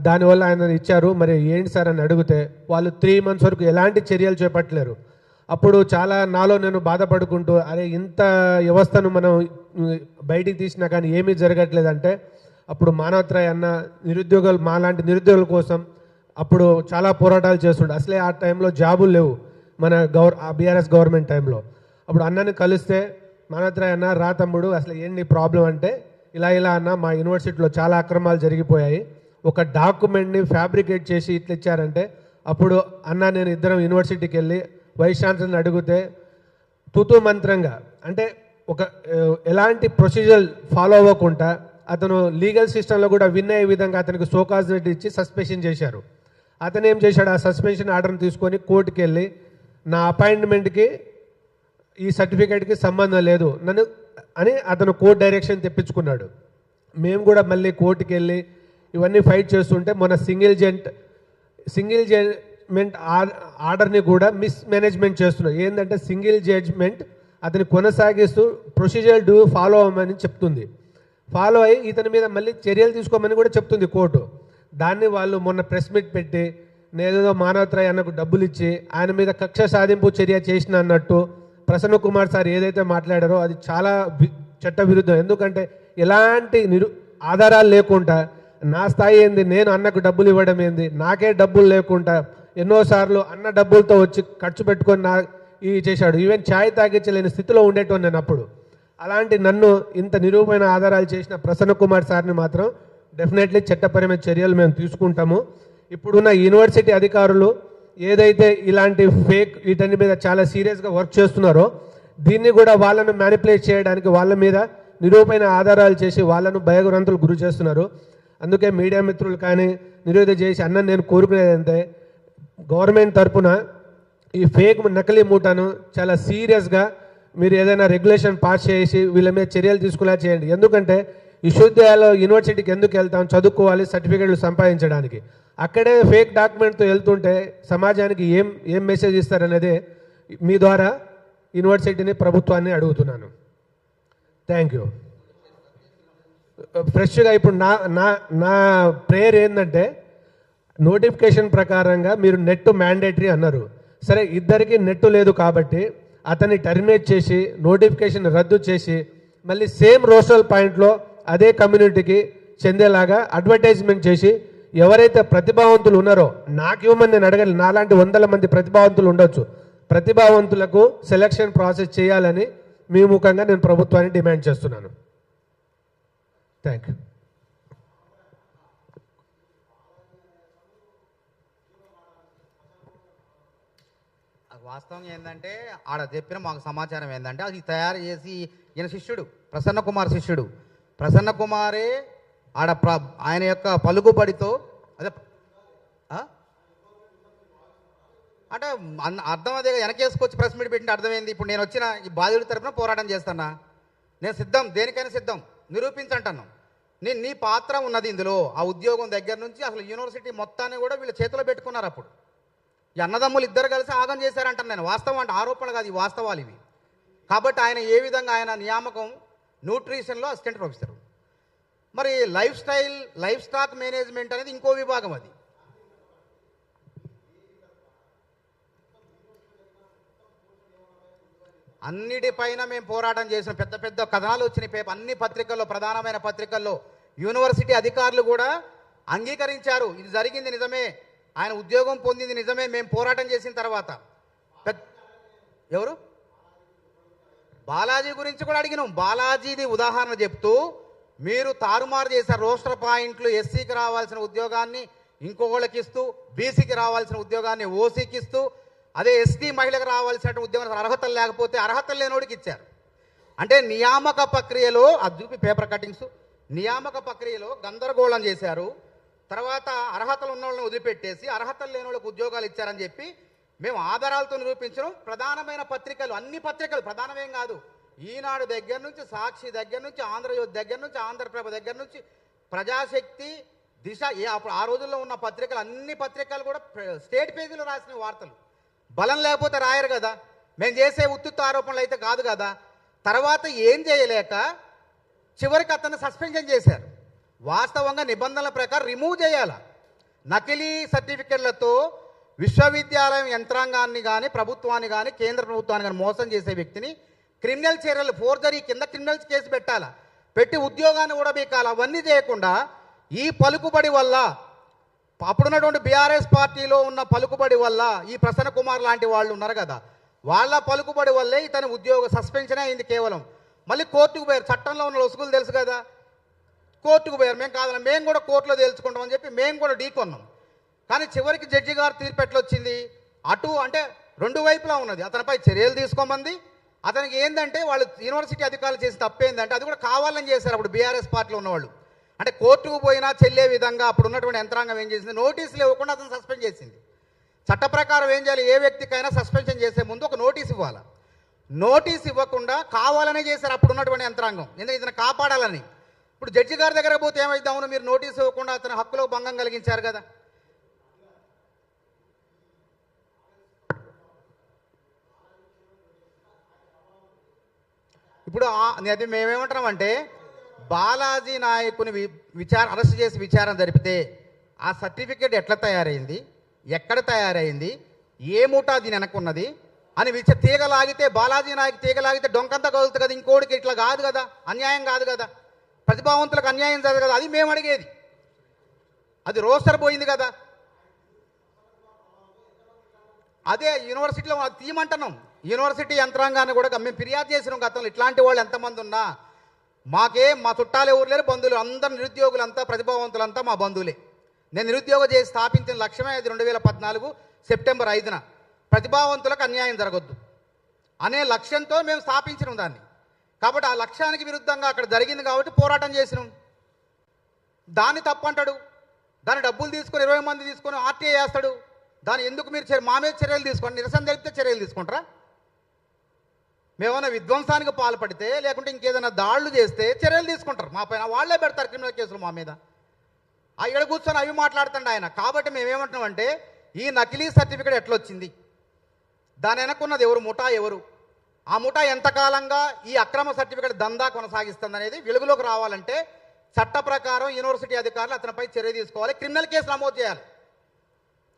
దానివల్ల ఆయన ఇచ్చారు, మరి ఏంటి సార్ అని అడిగితే వాళ్ళు 3 మంత్స్ వరకు ఎలాంటి చర్యలు చేపట్టలేరు. అప్పుడు చాలా నాలో నేను బాధపడుకుంటూ, అరే ఇంత వ్యవస్థను మనం బయటికి తీసినా కానీ ఏమీ జరగట్లేదంటే అప్పుడు మానవత్రాయ్ అన్న నిరుద్యోగులు, మాలాంటి నిరుద్యోగుల కోసం అప్పుడు చాలా పోరాటాలు చేస్తుండే. అసలే ఆ టైంలో జాబులు లేవు మన బీఆర్ఎస్ గవర్నమెంట్ టైంలో. అప్పుడు అన్నని కలిస్తే మానవత్రాయ్ అన్న రా తమ్ముడు అసలు ఏంటి ప్రాబ్లం అంటే ఇలా అన్న మా యూనివర్సిటీలో చాలా అక్రమాలు జరిగిపోయాయి, ఒక డాక్యుమెంట్ని ఫ్యాబ్రికేట్ చేసి ఇట్లా ఇచ్చారంటే అప్పుడు అన్న నేను ఇద్దరం యూనివర్సిటీకి వెళ్ళి వైస్ ఛాన్సలర్ని అడిగితే తుతు మంత్రంగా, అంటే ఒక ఎలాంటి ప్రొసీజర్ ఫాలో అవ్వకుండా అతను లీగల్ సిస్టంలో కూడా విన్ అయ్యే విధంగా అతనికి సోకాజ్ ఇచ్చి సస్పెన్షన్ చేశారు. అతను ఏం చేశాడు, ఆ సస్పెన్షన్ ఆర్డర్ని తీసుకొని కోర్టుకి వెళ్ళి నా అపాయింట్మెంట్కి ఈ సర్టిఫికేట్కి సంబంధం లేదు నన్ను అని అతను కోర్టు డైరెక్షన్ తెప్పించుకున్నాడు. మేము కూడా మళ్ళీ కోర్టుకి వెళ్ళి ఇవన్నీ ఫైట్ చేస్తుంటే మొన్న సింగిల్ మేనేజ్మెంట్ ఆర్డర్ని కూడా మిస్మేనేజ్మెంట్ చేస్తున్నారు. ఏంటంటే సింగిల్ జడ్జ్మెంట్ అతని కొనసాగిస్తూ ప్రొసీజర్ ఫాలో అవ్వమని చెప్తుంది. ఫాలో అయ్యి ఇతని మీద మళ్ళీ చర్యలు తీసుకోమని కూడా చెప్తుంది కోర్టు. దాన్ని వాళ్ళు మొన్న ప్రెస్ మీట్ పెట్టి నేనేదో మానవత్రాయ్ అన్నకు డబ్బులు ఇచ్చి ఆయన మీద కక్ష సాధింపు చర్య చేసిన అన్నట్టు ప్రసన్న కుమార్ సార్ ఏదైతే మాట్లాడారో అది చాలా చట్ట విరుద్ధం. ఎందుకంటే ఎలాంటి ఆధారాలు లేకుండా నా స్థాయి ఏంది, నేను అన్నకు డబ్బులు ఇవ్వడం ఏంది, నాకే డబ్బులు లేకుండా ఎన్నోసార్లు అన్న డబ్బులతో వచ్చి ఖర్చు పెట్టుకొని ఇవి చేశాడు. ఈవెన్ ఛాయ్ తాగించలేని స్థితిలో ఉండేటోని నేను అప్పుడు. అలాంటి నన్ను ఇంత నిరూపమైన ఆధారాలు చేసిన ప్రసన్న కుమార్ సార్ని మాత్రం డెఫినెట్లీ చట్టపరమైన చర్యలు మేము తీసుకుంటాము. ఇప్పుడున్న యూనివర్సిటీ అధికారులు ఏదైతే ఇలాంటి ఫేక్ వీటన్ని మీద చాలా సీరియస్గా వర్క్ చేస్తున్నారో దీన్ని కూడా వాళ్ళను మ్యానిపులేట్ చేయడానికి వాళ్ళ మీద నిరూపమైన ఆధారాలు చేసి వాళ్ళను భయభ్రాంతులకు గురి చేస్తున్నారు. అందుకే మీడియా మిత్రులు కానీ నిరోధ చేసి అన్న నేను కోరుకునేది అంటే గవర్నమెంట్ తరఫున ఈ ఫేక్ నకిలీ మూటను చాలా సీరియస్గా మీరు ఏదైనా రెగ్యులేషన్ పాస్ చేసి వీళ్ళ మీద చర్యలు తీసుకునేలా చేయండి. ఎందుకంటే విశ్వవిద్యాలయంలో యూనివర్సిటీకి ఎందుకు వెళ్తాం, చదువుకోవాలి, సర్టిఫికేట్లు సంపాదించడానికి. అక్కడే ఫేక్ డాక్యుమెంట్తో వెళ్తుంటే సమాజానికి ఏం మెసేజ్ ఇస్తారనేదే మీ ద్వారా యూనివర్సిటీని ప్రభుత్వాన్ని అడుగుతున్నాను. Thank you. ఫ్రెష్గా ఇప్పుడు నా ప్రేయర్ ఏంటంటే నోటిఫికేషన్ ప్రకారంగా మీరు నెట్ మ్యాండేటరీ అన్నారు. సరే ఇద్దరికి నెట్ లేదు కాబట్టి అతన్ని టర్మినేట్ చేసి నోటిఫికేషన్ రద్దు చేసి మళ్ళీ సేమ్ రోస్టల్ పాయింట్లో అదే కమ్యూనిటీకి చెందేలాగా అడ్వర్టైజ్మెంట్ చేసి ఎవరైతే ప్రతిభావంతులు ఉన్నారో నాకు ఇవ్వమని నేను అడగాలి. నాలాంటి 100 మంది ప్రతిభావంతులు ఉండొచ్చు. ప్రతిభావంతులకు సెలక్షన్ ప్రాసెస్ చేయాలని మీ ముఖంగా నేను ప్రభుత్వాన్ని డిమాండ్ చేస్తున్నాను. Thank you. వాస్తవం ఏంటంటే ఆడ చెప్పిన మాకు సమాచారం ఏంటంటే అది తయారు చేసి ఈయన శిష్యుడు ప్రసన్న కుమార్ శిష్యుడు ప్రసన్న కుమారే ఆడ ఆయన యొక్క పలుకుబడితో అదే అంటే అర్థం అదే వెనకేసుకొచ్చి ప్రెస్ మీట్ పెట్టిన అర్థమైంది. ఇప్పుడు నేను వచ్చిన ఈ బాధితుల తరఫున పోరాటం చేస్తున్నా, నేను సిద్ధం, దేనికైనా సిద్ధం, నిరూపించంటాను. నీ పాత్ర ఉన్నది ఇందులో. ఆ ఉద్యోగం దగ్గర నుంచి అసలు యూనివర్సిటీ మొత్తాన్ని కూడా వీళ్ళ చేతిలో పెట్టుకున్నారు. అప్పుడు ఈ అన్నదమ్ములు ఇద్దరు కలిసి ఆగం చేశారంటాను నేను. వాస్తవం అంటే ఆరోపణ కాదు, ఈ వాస్తవాలు ఇవి. కాబట్టి ఆయన ఏ విధంగా ఆయన నియామకం న్యూట్రిషన్లో అసిస్టెంట్ ప్రొఫెసర్, మరి లైఫ్ స్టాక్ మేనేజ్మెంట్ అనేది ఇంకో విభాగం. అది అన్నిటిపైన మేము పోరాటం చేసిన పెద్ద పెద్ద కథనాలు వచ్చినాయి అన్ని పత్రికల్లో, ప్రధానమైన పత్రికల్లో. యూనివర్సిటీ అధికారులు కూడా అంగీకరించారు, ఇది జరిగింది నిజమే, ఆయన ఉద్యోగం పొందింది నిజమే, మేము పోరాటం చేసిన తర్వాత. ఎవరు బాలాజీ గురించి కూడా అడిగినాం. బాలాజీది ఉదాహరణ చెప్తూ మీరు తారుమారు చేశారు. రోస్టర్ పాయింట్లు ఎస్సీకి రావాల్సిన ఉద్యోగాన్ని ఇంకొకళ్ళకి ఇస్తూ, బీసీకి రావాల్సిన ఉద్యోగాన్ని ఓసీకి ఇస్తూ, అదే ఎస్టీ మహిళకు రావాల్సిన ఉద్యోగం అర్హతలు లేకపోతే అర్హతలు లేనోడికి ఇచ్చారు. అంటే నియామక ప్రక్రియలో అది చూపి పేపర్ కటింగ్స్, నియామక ప్రక్రియలో గందరగోళం చేశారు. తర్వాత అర్హతలు ఉన్న వాళ్ళని వదిలిపెట్టేసి అర్హతలు లేని వాళ్ళకి ఉద్యోగాలు ఇచ్చారని చెప్పి మేము ఆధారాలతో నిరూపించడం. ప్రధానమైన పత్రికలు, అన్ని పత్రికలు, ప్రధానమేం కాదు, ఈనాడు దగ్గర నుంచి, సాక్షి దగ్గర నుంచి, ఆంధ్రజ్యోతి దగ్గర నుంచి, ఆంధ్రప్రభ దగ్గర నుంచి, ప్రజాశక్తి, దిశ, అప్పుడు ఆ రోజుల్లో ఉన్న పత్రికలు, అన్ని పత్రికలు కూడా స్టేట్ పేజీలో రాసిన వార్తలు. బలం లేకపోతే రాయరు కదా, మేము చేసే ఉత్తుత్త ఆరోపణలు అయితే కాదు కదా. తర్వాత ఏం చేయలేక చివరికి అతన్ని సస్పెన్షన్ చేశారు. వాస్తవంగా నిబంధనల ప్రకారం రిమూవ్ చేయాల. నకిలీ సర్టిఫికెట్లతో విశ్వవిద్యాలయం యంత్రాంగాన్ని కానీ, ప్రభుత్వాన్ని కానీ, కేంద్ర ప్రభుత్వాన్ని కానీ మోసం చేసే వ్యక్తిని క్రిమినల్ చర్యలు, ఫోర్జరీ కింద క్రిమినల్ కేసు పెట్టాలా, పెట్టి ఉద్యోగాన్ని కూడా బీకాలి. అవన్నీ చేయకుండా ఈ పలుకుబడి వల్ల, అప్పుడున్నటువంటి బీఆర్ఎస్ పార్టీలో ఉన్న పలుకుబడి వల్ల, ఈ ప్రసన్న కుమార్ లాంటి వాళ్ళు ఉన్నారు కదా, వాళ్ళ పలుకుబడి వల్లే ఇతని ఉద్యోగ సస్పెన్షన్ అయింది కేవలం. మళ్ళీ కోర్టుకు పోయారు. చట్టంలో ఉన్న లొసుగులు తెలుసు కదా, కోర్టుకు పోయారు. మేము కాదన్నా, మేము కూడా కోర్టులో తెలుసుకుంటామని చెప్పి మేము కూడా ఢీకొన్నాం. కానీ చివరికి జడ్జి గారు తీర్పు ఎట్లా వచ్చింది, అటు అంటే రెండు వైపులా ఉన్నది. అతనిపై చర్యలు తీసుకోమంది. అతనికి ఏంటంటే వాళ్ళు యూనివర్సిటీ అధికారులు చేసి తప్పేందంటే అది కూడా కావాలని చేశారు అప్పుడు బీఆర్ఎస్ పార్టీలో ఉన్నవాళ్ళు. అంటే కోర్టుకు పోయినా చెల్లే విధంగా అప్పుడు ఉన్నటువంటి యంత్రాంగం ఏం చేసింది, నోటీసులు ఇవ్వకుండా అతను సస్పెండ్ చేసింది. చట్ట ప్రకారం ఏం చేయాలి, ఏ వ్యక్తికైనా సస్పెన్షన్ చేసే ముందు ఒక నోటీస్ ఇవ్వాలి. నోటీస్ ఇవ్వకుండా కావాలనే చేశారు అప్పుడు ఉన్నటువంటి యంత్రాంగం, ఎందుకంటే ఇతను కాపాడాలని. ఇప్పుడు జడ్జి గారి దగ్గర పోతే ఏమైద్దామని మీరు నోటీస్ ఇవ్వకుండా అతని హక్కులో భంగం కలిగించారు కదా. ఇప్పుడు అది మేమేమంటున్నామంటే బాలాజీ నాయకుని అరెస్ట్ చేసి విచారణ జరిపితే ఆ సర్టిఫికేట్ ఎట్లా తయారైంది, ఎక్కడ తయారైంది, ఏ మూటా దీని వెనక్కున్నది అని తీగలాగితే బాలాజీ నాయక్ తీగలాగితే డొంకంతా కదులుతుంది కదా, ఇంకోటికి ఇట్లా కాదు కదా, అన్యాయం కాదు కదా, ప్రతిభావంతులకు అన్యాయం జరగదు కదా, అది మేము అడిగేది. అది రోస్టర్ పోయింది కదా, అదే యూనివర్సిటీలో తీయమంటున్నాం. యూనివర్సిటీ యంత్రాంగాన్ని కూడా మేము ఫిర్యాదు చేసినాం గతంలో. ఇట్లాంటి వాళ్ళు ఎంతమంది ఉన్నా మా చుట్టాలు ఎవరు లేరు, బంధువులు అందరు నిరుద్యోగులంతా ప్రతిభావంతులంతా మా బంధువులే. నేను నిరుద్యోగ చేసి స్థాపించిన లక్ష్యమే అది 2014 సెప్టెంబర్ 5న ప్రతిభావంతులకు అన్యాయం జరగొద్దు అనే లక్ష్యంతో మేము స్థాపించినాం దాన్ని. కాబట్టి ఆ లక్ష్యానికి విరుద్ధంగా అక్కడ జరిగింది కాబట్టి పోరాటం చేసినాం. దాన్ని తప్పంటాడు, దాని డబ్బులు తీసుకొని 20 మంది తీసుకొని ఆర్టీఐ వేస్తాడు. దాన్ని ఎందుకు మీరు మా మీద చర్యలు తీసుకోండి, నిరసన తెలిపితే చర్యలు తీసుకుంటారా? మేమన్నా విధ్వంసానికి పాల్పడితే లేకుంటే ఇంకేదైనా దాడులు చేస్తే చర్యలు తీసుకుంటారు మా పైన, వాళ్ళే పెడతారు క్రిమినల్ కేసులు మా మీద. ఇక్కడ కూర్చొని అవి మాట్లాడుతుండే ఆయన. కాబట్టి మేమేమంటున్నామంటే ఈ నకిలీ సర్టిఫికేట్ ఎట్లొచ్చింది, దాని వెనక్కున్నది ఎవరు, ముఠా ఎవరు, ఆ ముఠా ఎంతకాలంగా ఈ అక్రమ సర్టిఫికేట్ దందా కొనసాగిస్తుంది అనేది వెలుగులోకి రావాలంటే చట్ట ప్రకారం యూనివర్సిటీ అధికారులు అతనిపై చర్య తీసుకోవాలి, క్రిమినల్ కేసు నమోదు చేయాలి.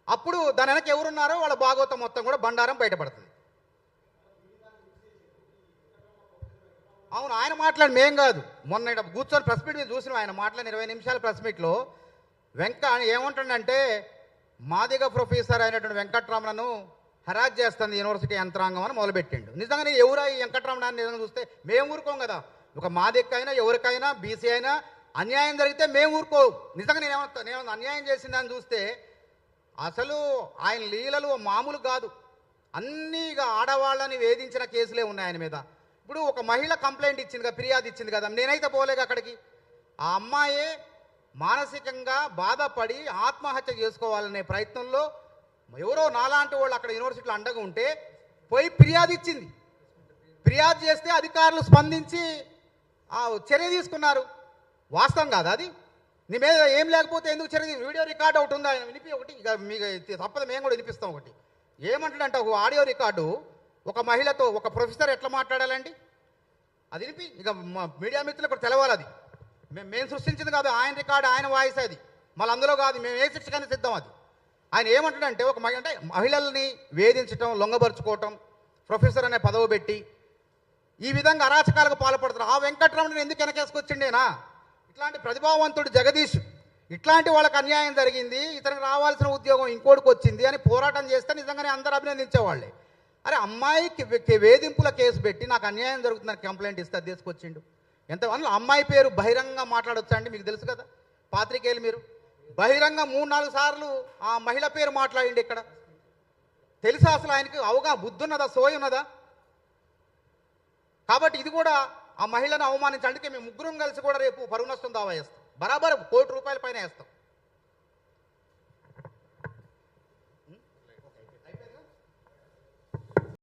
అప్పుడు దాని వెనక ఎవరున్నారో వాళ్ళ భాగవతం మొత్తం కూడా బండారం బయటపడుతుంది. అవును, ఆయన మాట్లాడి మేం కాదు, మొన్న కూర్చొని ప్రెస్ మీట్ మీద చూసినాం. ఆయన మాట్లాడిన 20 నిమిషాల ప్రెస్ మీట్లో ఏమంటుండంటే మాదిగ ప్రొఫెసర్ అయినటువంటి వెంకట్రమణను హరాజ్ చేస్తుంది యూనివర్సిటీ యంత్రాంగం అని మొదలుపెట్టిండు. నిజంగానే ఎవరా ఈ వెంకట్రమణ అని నిజంగా చూస్తే మేము ఊరుకోం కదా. ఒక మాదికైనా ఎవరికైనా బీసీ అయినా అన్యాయం జరిగితే మేము ఊరుకో. నిజంగా నేను అన్యాయం చేసిందని చూస్తే అసలు ఆయన లీలలు మామూలు కాదు. అన్నీ ఆడవాళ్ళని వేధించిన కేసులే ఉన్నాయి ఆయన మీద. ఇప్పుడు ఒక మహిళ కంప్లైంట్ ఇచ్చింది కదా, ఫిర్యాదు ఇచ్చింది కదా, నేనైతే పోలేక అక్కడికి. ఆ అమ్మాయే మానసికంగా బాధపడి ఆత్మహత్య చేసుకోవాలనే ప్రయత్నంలో ఎవరో నాలాంటి వాళ్ళు అక్కడ యూనివర్సిటీలో అండగా ఉంటే పోయి ఫిర్యాదు ఇచ్చింది. ఫిర్యాదు చేస్తే అధికారులు స్పందించి చర్య తీసుకున్నారు. వాస్తవం కాదా అది? నీ మీద ఏం లేకపోతే ఎందుకు చర్య? వీడియో రికార్డు ఒకటి ఉంది, ఆయన వినిపి ఒకటి, ఇక మీకు తప్పదు మేము కూడా వినిపిస్తాం ఒకటి. ఏమంటాడంటే ఒక ఆడియో రికార్డు ఒక మహిళతో ఒక ప్రొఫెసర్ ఎట్లా మాట్లాడాలండి అది వినిపి, ఇక మీడియా మిత్రులకు తెలవాలి. అది మేము సృష్టించింది కాదు, ఆయన రికార్డు, ఆయన వాయిస్ అది, మళ్ళీ అందులో కాదు, మేము ఏ శిక్షకైనా సిద్ధం. అది ఆయన ఏమంటాడంటే అంటే మహిళల్ని వేధించటం, లొంగబరుచుకోవటం, ప్రొఫెసర్ అనే పదవి పెట్టి ఈ విధంగా అరాచకాలకు పాల్పడతారు. ఆ వెంకట్రమణని ఎందుకు వెనకేసుకొచ్చిండేనా? ఇట్లాంటి ప్రతిభావంతుడు జగదీష్ ఇట్లాంటి వాళ్ళకి అన్యాయం జరిగింది, ఇతనికి రావాల్సిన ఉద్యోగం ఇంకోటికి వచ్చింది అని పోరాటం చేస్తే నిజంగానే అందరూ అభినందించేవాళ్ళే. అరే అమ్మాయికి వేధింపుల కేసు పెట్టి నాకు అన్యాయం జరుగుతుందని కంప్లైంట్ ఇస్తే అది తీసుకొచ్చిండు. ఎంత అమ్మాయి పేరు బహిరంగంగా మాట్లాడొచ్చా అండి? మీకు తెలుసు కదా, పాత్రికేయులు మీరు బహిరంగ 3-4 సార్లు ఆ మహిళ పేరు మాట్లాడిండి. ఇక్కడ తెలుసా అసలు ఆయనకి బుద్ధి ఉన్నదా, సోయి ఉన్నదా? కాబట్టి ఇది కూడా ఆ మహిళను అవమానించడానికి మేము ముగ్గురం కలిసి కూడా రేపు పరువు నష్టం దావా వేస్తాం. బరాబర్ ₹1 కోటి పైన వేస్తాం.